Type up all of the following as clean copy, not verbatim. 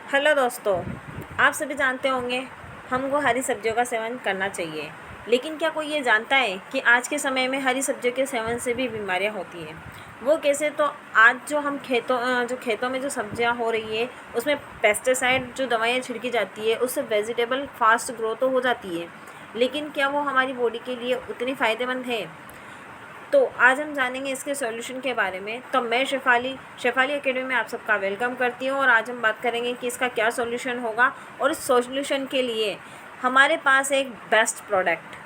Hello दोस्तों, आप सभी जानते होंगे हमको हरी सब्जियों का सेवन करना चाहिए। लेकिन क्या कोई ये जानता है कि आज के समय में हरी सब्जियों के सेवन से भी बीमारियां होती हैं। वो कैसे? तो आज जो हम खेतों में जो सब्जियां हो रही है उसमें पेस्टिसाइड जो दवाइयाँ छिड़की जाती है उससे वेजिटेबल फास्ट ग्रो तो हो जाती है, लेकिन क्या वो हमारी बॉडी के लिए उतनी फ़ायदेमंद है? तो आज हम जानेंगे इसके सॉल्यूशन के बारे में। तो मैं शेफाली एकेडमी में आप सबका वेलकम करती हूँ और आज हम बात करेंगे कि इसका क्या सॉल्यूशन होगा। और इस सॉल्यूशन के लिए हमारे पास एक बेस्ट प्रोडक्ट,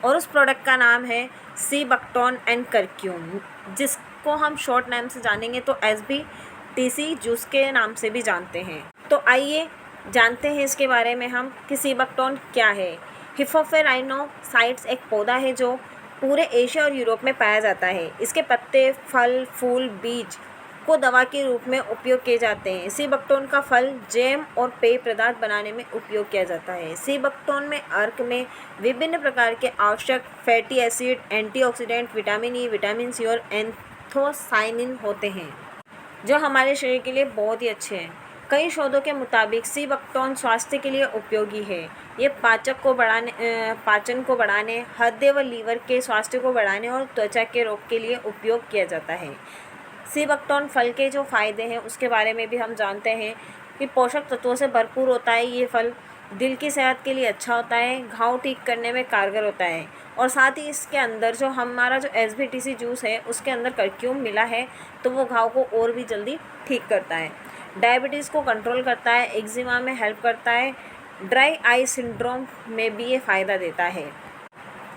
और उस प्रोडक्ट का नाम है सी बकटोन एंड करक्यूम, जिसको हम शॉर्ट नेम से जानेंगे तो SBTC जूस के नाम से भी जानते हैं। तो आइए जानते हैं इसके बारे में हम कि सी बकटोन क्या है। हिप्पोफेराइनोसाइट्स एक पौधा है जो पूरे एशिया और यूरोप में पाया जाता है। इसके पत्ते, फल, फूल, बीज को दवा के रूप में उपयोग किए जाते हैं। सी बकटोन का फल जैम और पेय पदार्थ बनाने में उपयोग किया जाता है। सी बकटोन में अर्क में विभिन्न प्रकार के आवश्यक fatty acid, antioxidant, vitamin E, vitamin C और एंथोसाइनिन होते हैं, जो हमारे शरीर के लिए बहुत ही अच्छे हैं। कई शोधों के मुताबिक सी बकटोन स्वास्थ्य के लिए उपयोगी है। ये पाचन को बढ़ाने, हृदय व लीवर के स्वास्थ्य को बढ़ाने और त्वचा के रोग के लिए उपयोग किया जाता है। सी बकटोन फल के जो फ़ायदे हैं उसके बारे में भी हम जानते हैं कि पोषक तत्वों से भरपूर होता है। ये फल दिल की सेहत के लिए अच्छा होता है, घाव ठीक करने में कारगर होता है, और साथ ही इसके अंदर जो हमारा जो SBTC जूस है उसके अंदर करक्यूम मिला है तो वो घाव को और भी जल्दी ठीक करता है। डायबिटीज़ को कंट्रोल करता है, एक्जिमा में हेल्प करता है, ड्राई आई सिंड्रोम में भी ये फ़ायदा देता है।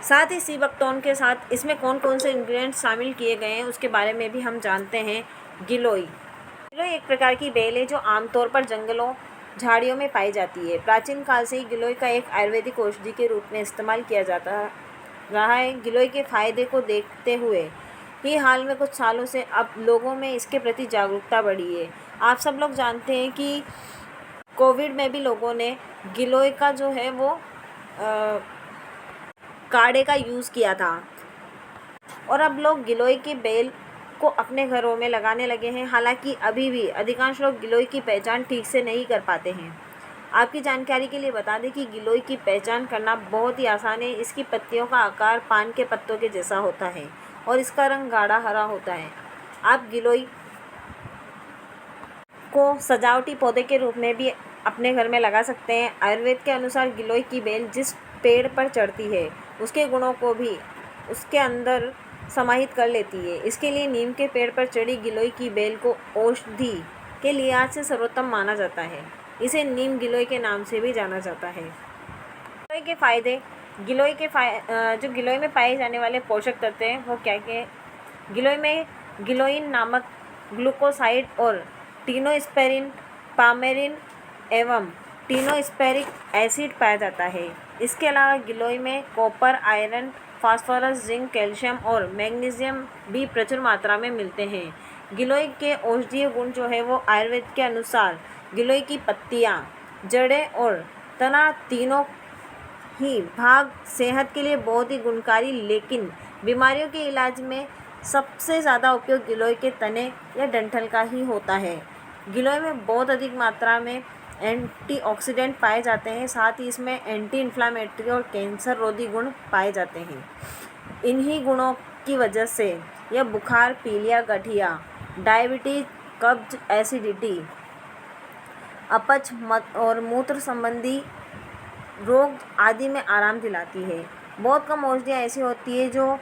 साथ ही सी बकटोन के साथ इसमें कौन कौन से इंग्रेडिएंट्स शामिल किए गए हैं उसके बारे में भी हम जानते हैं। गिलोई गिलोई एक प्रकार की बेल है जो आमतौर पर जंगलों, झाड़ियों में पाई जाती है। प्राचीन काल से ही गिलोई का एक आयुर्वेदिक औषधि के रूप में इस्तेमाल किया जाता रहा है। गिलोई के फायदे को देखते हुए ही हाल में कुछ सालों से अब लोगों में इसके प्रति जागरूकता बढ़ी है। आप सब लोग जानते हैं कि कोविड में भी लोगों ने गिलोय का जो है वो काढ़े का यूज़ किया था, और अब लोग गिलोय की बेल को अपने घरों में लगाने लगे हैं। हालांकि अभी भी अधिकांश लोग गिलोय की पहचान ठीक से नहीं कर पाते हैं। आपकी जानकारी के लिए बता दें कि गिलोय की पहचान करना बहुत ही आसान है। इसकी पत्तियों का आकार पान के पत्तों के जैसा होता है और इसका रंग गाढ़ा हरा होता है। आप गिलोय को सजावटी पौधे के रूप में भी अपने घर में लगा सकते हैं। आयुर्वेद के अनुसार गिलोय की बेल जिस पेड़ पर चढ़ती है उसके गुणों को भी उसके अंदर समाहित कर लेती है। इसके लिए नीम के पेड़ पर चढ़ी गिलोय की बेल को औषधि के लिहाज से सर्वोत्तम माना जाता है। इसे नीम गिलोय के नाम से भी जाना जाता है। गिलोय के फायदे जो गिलोय में पाए जाने वाले पोषक तत्व हैं वो क्या क्या? गिलोय में गिलोइन नामक ग्लूकोसाइड और टिनोस्पेरिन, पामेरिन एवं टिनोस्पेरिक एसिड पाया जाता है। इसके अलावा गिलोय में copper, iron, phosphorus, zinc, calcium और मैग्नीशियम भी प्रचुर मात्रा में मिलते हैं। गिलोय के औषधीय गुण जो है वो आयुर्वेद के अनुसार गिलोय की पत्तियां, जड़ें और तना तीनों ही भाग सेहत के लिए बहुत ही गुणकारी, लेकिन बीमारियों के इलाज में सबसे ज़्यादा उपयोग गिलोय के तने या डंठल का ही होता है। गिलोय में बहुत अधिक मात्रा में एंटीऑक्सीडेंट पाए जाते हैं। साथ ही इसमें एंटी इन्फ्लामेटरी और कैंसर रोधी गुण पाए जाते हैं। इन्हीं गुणों की वजह से यह बुखार, पीलिया, गठिया, डायबिटीज, कब्ज, एसिडिटी, अपच और मूत्र संबंधी रोग आदि में आराम दिलाती है। बहुत कम औषधियाँ ऐसी होती है जो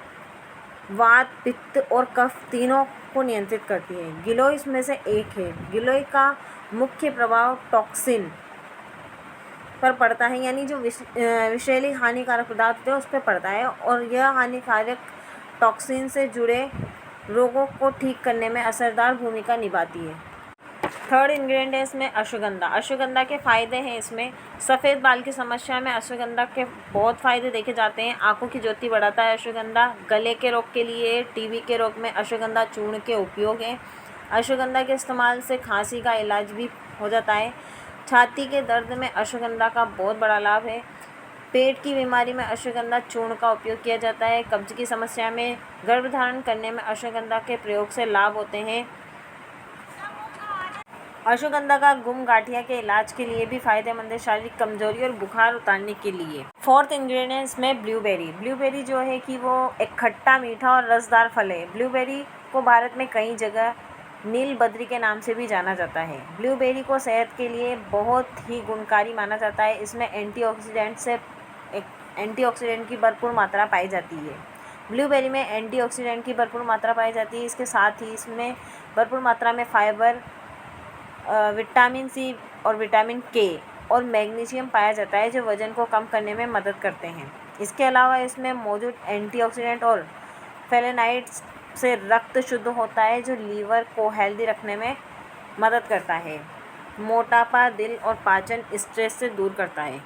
वात, पित्त और कफ तीनों को नियंत्रित करती है। गिलोय इसमें से एक है। गिलोय का मुख्य प्रभाव टॉक्सिन पर पड़ता है, यानी जो विषैली हानिकारक पदार्थ होते हैं उस पर पड़ता है, और यह हानिकारक टॉक्सिन से जुड़े रोगों को ठीक करने में असरदार भूमिका निभाती है। थर्ड इंग्रेडिएंट है इसमें अश्वगंधा। अश्वगंधा के फ़ायदे हैं इसमें सफ़ेद बाल की समस्या में अश्वगंधा के बहुत फ़ायदे देखे जाते हैं। आंखों की ज्योति बढ़ाता है अश्वगंधा। गले के रोग के लिए, टीबी के रोग में अश्वगंधा चूर्ण के उपयोग हैं। अश्वगंधा के इस्तेमाल से खांसी का इलाज भी हो जाता है। छाती के दर्द में अश्वगंधा का बहुत बड़ा लाभ है। पेट की बीमारी में अश्वगंधा चूर्ण का उपयोग किया जाता है। कब्ज की समस्या में, गर्भधारण करने में अश्वगंधा के प्रयोग से लाभ होते हैं। अश्वगंधा का गुम गाठिया के इलाज के लिए भी फायदेमंद है, शारीरिक कमजोरी और बुखार उतारने के लिए। फोर्थ इंग्रेडिएंट्स में ब्लूबेरी। ब्लूबेरी जो है कि वो एक खट्टा, मीठा और रसदार फल है। ब्लूबेरी को भारत में कई जगह नील बद्री के नाम से भी जाना जाता है। ब्लूबेरी को सेहत के लिए बहुत ही गुणकारी माना जाता है। इसमें एंटीऑक्सीडेंट की भरपूर मात्रा पाई जाती है। ब्लूबेरी में एंटीऑक्सीडेंट की भरपूर मात्रा पाई जाती है। इसके साथ ही इसमें भरपूर मात्रा में फाइबर, विटामिन सी और विटामिन के और मैग्नीशियम पाया जाता है, जो वज़न को कम करने में मदद करते हैं। इसके अलावा इसमें मौजूद एंटीऑक्सीडेंट और फ्लेवोनॉइड्स से रक्त शुद्ध होता है, जो लीवर को हेल्दी रखने में मदद करता है। मोटापा, दिल और पाचन, स्ट्रेस से दूर करता है।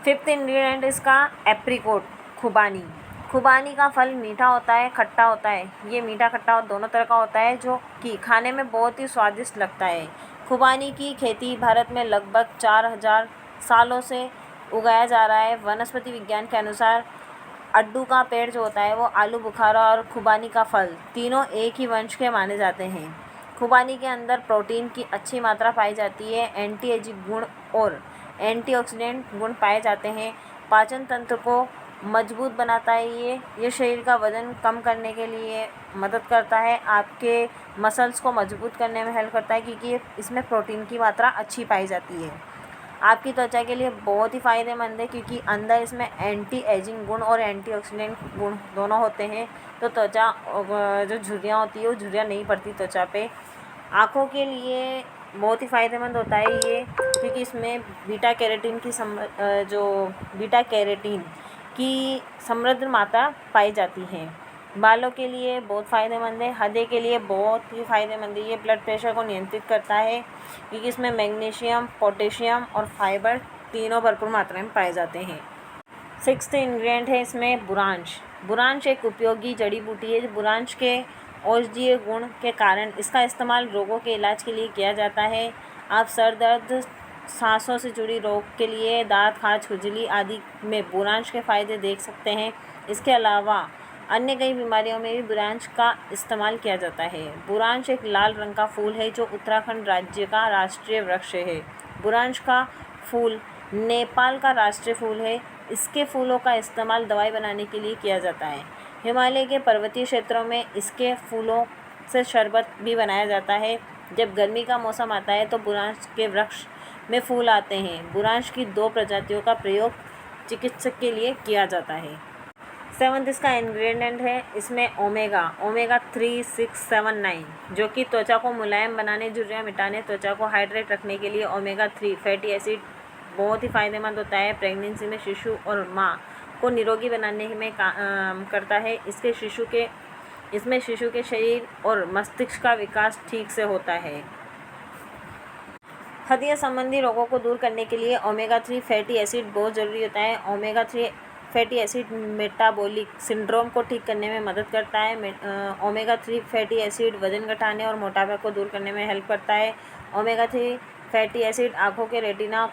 फिफ्थ इंग्रेडिएंट इसका एप्रिकॉट, खुबानी। खुबानी का फल मीठा होता है, खट्टा होता है। ये मीठा खट्टा दोनों तरह का होता है, जो कि खाने में बहुत ही स्वादिष्ट लगता है। खुबानी की खेती भारत में लगभग 4000 सालों से उगाया जा रहा है। वनस्पति विज्ञान के अनुसार अड्डू का पेड़ जो होता है वो आलू बुखारा और खुबानी का फल तीनों एक ही वंश के माने जाते हैं। खुबानी के अंदर प्रोटीन की अच्छी मात्रा पाई जाती है। एंटी एजिंग गुण और एंटीऑक्सीडेंट गुण पाए जाते हैं। पाचन तंत्र को मजबूत बनाता है। ये शरीर का वजन कम करने के लिए मदद करता है। आपके मसल्स को मजबूत करने में हेल्प करता है, क्योंकि इसमें प्रोटीन की मात्रा अच्छी पाई जाती है। आपकी त्वचा के लिए बहुत ही फ़ायदेमंद है, क्योंकि अंदर इसमें एंटी एजिंग गुण और एंटीऑक्सीडेंट गुण दोनों होते हैं। तो त्वचा जो झुर्रियाँ होती है वो झुर्रियाँ नहीं पड़ती त्वचा पे। आँखों के लिए बहुत ही फ़ायदेमंद होता है ये, क्योंकि इसमें बीटा कैरोटीन की समृद्ध मात्रा पाई जाती है। बालों के लिए बहुत फ़ायदेमंद है। हृदय के लिए बहुत ही फ़ायदेमंद है। ये ब्लड प्रेशर को नियंत्रित करता है, क्योंकि इसमें मैग्नीशियम, पोटेशियम और फाइबर तीनों भरपूर मात्रा में पाए जाते हैं। सिक्स्थ इंग्रेडिएंट है इसमें बुरांश। बुरांश एक उपयोगी जड़ी बूटी है। बुरांश के औषधीय गुण के कारण इसका इस्तेमाल रोगों के इलाज के लिए किया जाता है। आप सर दर्द, सांसों से जुड़ी रोग के लिए, दांत, खाज, खुजली आदि में बुरांश के फ़ायदे देख सकते हैं। इसके अलावा अन्य कई बीमारियों में भी बुरांश का इस्तेमाल किया जाता है। बुरांश एक लाल रंग का फूल है, जो उत्तराखंड राज्य का राष्ट्रीय वृक्ष है। बुरांश का फूल नेपाल का राष्ट्रीय फूल है। इसके फूलों का इस्तेमाल दवाई बनाने के लिए किया जाता है। हिमालय के पर्वतीय क्षेत्रों में इसके फूलों से शरबत भी बनाया जाता है। जब गर्मी का मौसम आता है तो बुरांश के वृक्ष में फूल आते हैं। बुरांश की 2 प्रजातियों का प्रयोग चिकित्सक के लिए किया जाता है। 7th इसका इंग्रेडिएंट है इसमें ओमेगा 3, 6, 7, 9, जो कि त्वचा को मुलायम बनाने, झुर्रियाँ मिटाने, त्वचा को हाइड्रेट रखने के लिए ओमेगा 3 फैटी एसिड बहुत ही फ़ायदेमंद होता है। प्रेगनेंसी में शिशु और माँ को निरोगी बनाने में करता है। इसमें शिशु के शरीर और मस्तिष्क का विकास ठीक से होता है। हृदय संबंधी रोगों को दूर करने के लिए ओमेगा 3 फैटी एसिड बहुत ज़रूरी होता है। Omega 3 fatty acid metabolic syndrome को ठीक करने में मदद करता है। ओमेगा 3 फैटी एसिड वजन घटाने और मोटापा को दूर करने में हेल्प करता है। ओमेगा 3 फैटी एसिड आँखों के रेटिना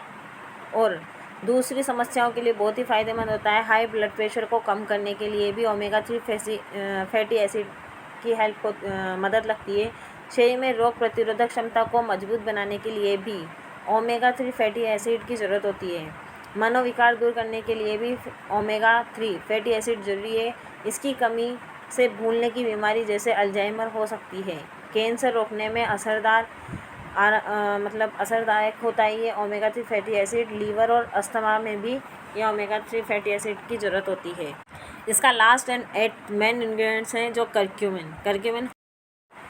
और दूसरी समस्याओं के लिए बहुत ही फ़ायदेमंद होता है। हाई ब्लड प्रेशर को कम करने के लिए भी ओमेगा 3 फैटी एसिड की हेल्प को मदद लगती है। शरीर में रोग प्रतिरोधक क्षमता को मजबूत बनाने के लिए भी ओमेगा 3 फैटी एसिड की ज़रूरत होती है। मनोविकार दूर करने के लिए भी ओमेगा 3 फैटी एसिड ज़रूरी है। इसकी कमी से भूलने की बीमारी जैसे अल्जाइमर हो सकती है। कैंसर रोकने में असरदायक होता है ये ओमेगा 3 फैटी एसिड। लीवर और अस्थमा में भी ये ओमेगा 3 फैटी एसिड की ज़रूरत होती है। इसका लास्ट एंड 8 मेन इंग्रेडिएंट्स हैं, जो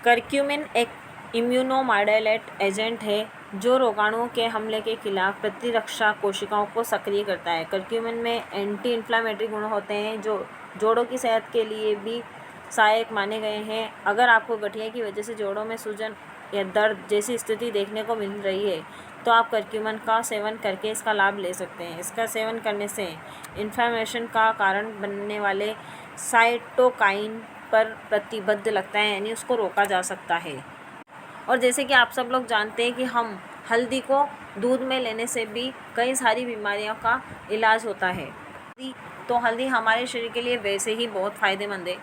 करक्यूमिन एक इम्यूनोमॉड्यूलेट एजेंट है, जो रोगाणुओं के हमले के खिलाफ प्रतिरक्षा कोशिकाओं को सक्रिय करता है। करक्यूमिन में एंटी इन्फ्लामेटरी गुण होते हैं, जो जोड़ों की सेहत के लिए भी सहायक माने गए हैं। अगर आपको गठिया की वजह से जोड़ों में सूजन या दर्द जैसी स्थिति देखने को मिल रही है, तो आप करक्यूमिन का सेवन करके इसका लाभ ले सकते हैं। इसका सेवन करने से इन्फ्लेमेशन का कारण बनने वाले साइटोकाइन पर प्रतिबंध लगता है, यानी उसको रोका जा सकता है। और जैसे कि आप सब लोग जानते हैं कि हम हल्दी को दूध में लेने से भी कई सारी बीमारियों का इलाज होता है। तो हल्दी हमारे शरीर के लिए वैसे ही बहुत फ़ायदेमंद है।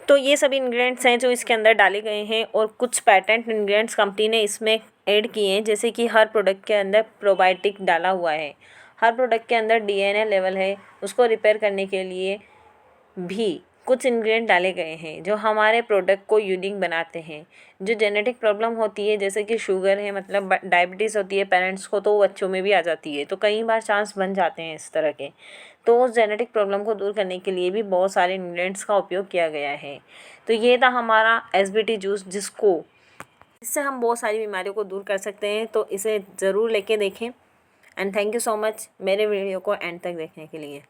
तो ये सभी इंग्रेडिएंट्स हैं जो इसके अंदर डाले गए हैं, और कुछ पेटेंट इंग्रेडिएंट्स कंपनी ने इसमें ऐड किए हैं, जैसे कि हर प्रोडक्ट के अंदर प्रोबायोटिक डाला हुआ है, हर प्रोडक्ट के अंदर डीएनए लेवल है, उसको रिपेयर करने के लिए भी कुछ इंग्रेडिएंट डाले गए हैं जो हमारे प्रोडक्ट को यूनिक बनाते हैं। जो जेनेटिक प्रॉब्लम होती है, जैसे कि शुगर है, मतलब डायबिटीज़ होती है पेरेंट्स को, तो वो बच्चों में भी आ जाती है, तो कई बार चांस बन जाते हैं इस तरह के। तो उस जेनेटिक प्रॉब्लम को दूर करने के लिए भी बहुत सारे इंग्रेडिएंट्स का उपयोग किया गया है। तो ये था हमारा एसबीटी जूस, इससे हम बहुत सारी बीमारियों को दूर कर सकते हैं। तो इसे ज़रूर लेके देखें। And thank you so much मेरे वीडियो को एंड तक देखने के लिए।